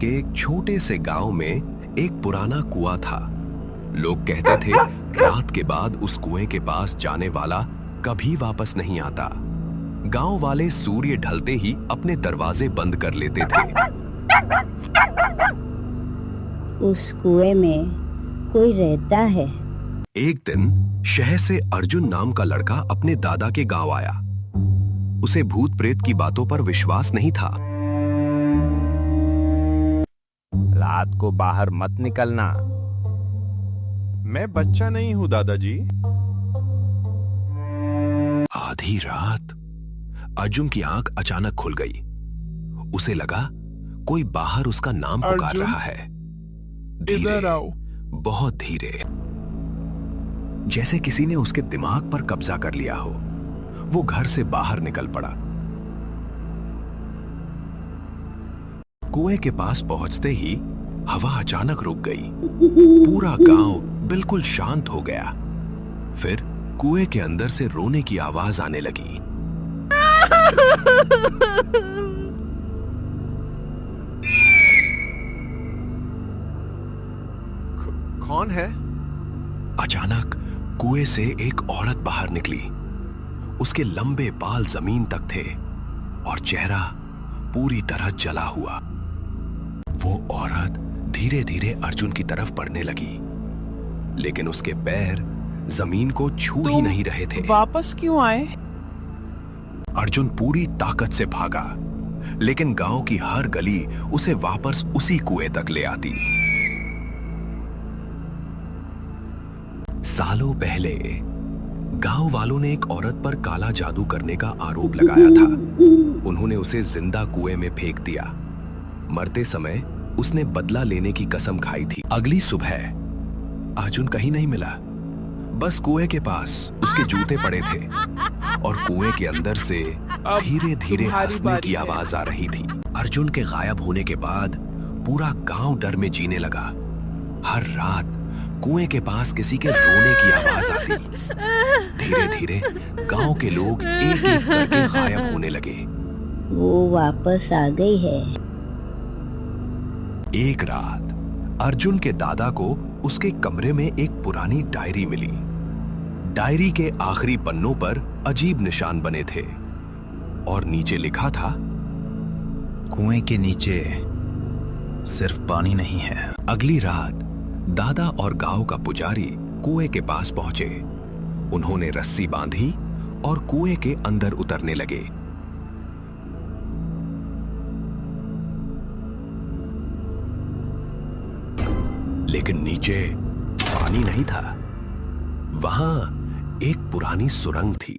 के एक छोटे से गांव में एक पुराना कुआं था। लोग कहते थे रात के बाद उस कुएं के पास जाने वाला कभी वापस नहीं आता। गांव वाले सूर्य ढलते ही अपने दरवाजे बंद कर लेते थे। उस कुएं में कोई रहता है। एक दिन शहर से अर्जुन नाम का लड़का अपने दादा के गांव आया। उसे भूत प्रेत की बातों पर विश्वास नहीं था। रात को बाहर मत निकलना। मैं बच्चा नहीं हूं दादाजी। आधी रात अर्जुन की आंख अचानक खुल गई। उसे लगा कोई बाहर उसका नाम पुकार रहा है। इधर आओ। बहुत धीरे, जैसे किसी ने उसके दिमाग पर कब्जा कर लिया हो। वो घर से बाहर निकल पड़ा। कुएं के पास पहुंचते ही हवा अचानक रुक गई। पूरा गांव बिल्कुल शांत हो गया। फिर कुएं के अंदर से रोने की आवाज आने लगी। कौन है? अचानक कुएं से एक औरत बाहर निकली। उसके लंबे बाल जमीन तक थे और चेहरा पूरी तरह जला हुआ। वो औरत धीरे धीरे अर्जुन की तरफ बढ़ने लगी, लेकिन उसके पैर जमीन को छू ही नहीं रहे थे। वापस क्यों आए? अर्जुन पूरी ताकत से भागा, लेकिन गांव की हर गली उसे वापस उसी कुएं तक ले आती। सालों पहले गांव वालों ने एक औरत पर काला जादू करने का आरोप लगाया था। उन्होंने उसे जिंदा कुएं में फेंक दिया। मरते समय उसने बदला लेने की कसम खाई थी। अगली सुबह अर्जुन कहीं नहीं मिला। बस कुएं के पास उसके जूते पड़े थे और कुएं के अंदर से धीरे धीरे हंसने की आवाज आ रही थी। अर्जुन के गायब होने के बाद पूरा गांव डर में जीने लगा। हर रात कुएं के पास किसी के रोने की आवाज आती। धीरे धीरे गांव के लोग एक एक करके गायब होने लगे। वो वापस आ गई है। एक रात अर्जुन के दादा को उसके कमरे में एक पुरानी डायरी मिली। डायरी के आखिरी पन्नों पर अजीब निशान बने थे और नीचे लिखा था, कुएं के नीचे सिर्फ पानी नहीं है। अगली रात दादा और गांव का पुजारी कुएं के पास पहुंचे। उन्होंने रस्सी बांधी और कुएं के अंदर उतरने लगे। लेकिन नीचे पानी नहीं था। वहां एक पुरानी सुरंग थी।